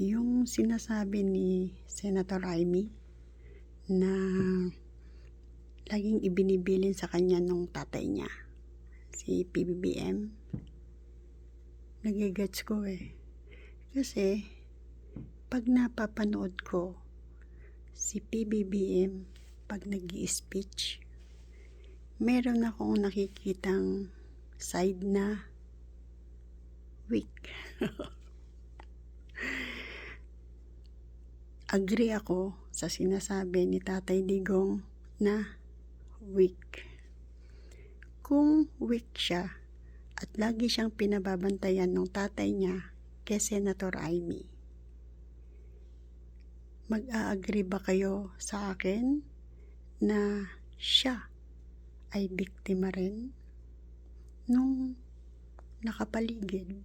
Yung sinasabi ni Senator Amy na laging ibinibilin sa kanya nung tatay niya, si PBBM, nagigets ko eh. Kasi pag napapanood ko si PBBM pag nag-i-speech, meron akong nakikitang side na weak. Agree ako sa sinasabi ni Tatay Digong na weak. Kung weak siya at lagi siyang pinababantayan ng tatay niya kay Senator Amy, mag-a-agree ba kayo sa akin na siya ay biktima rin nung nakapaligid?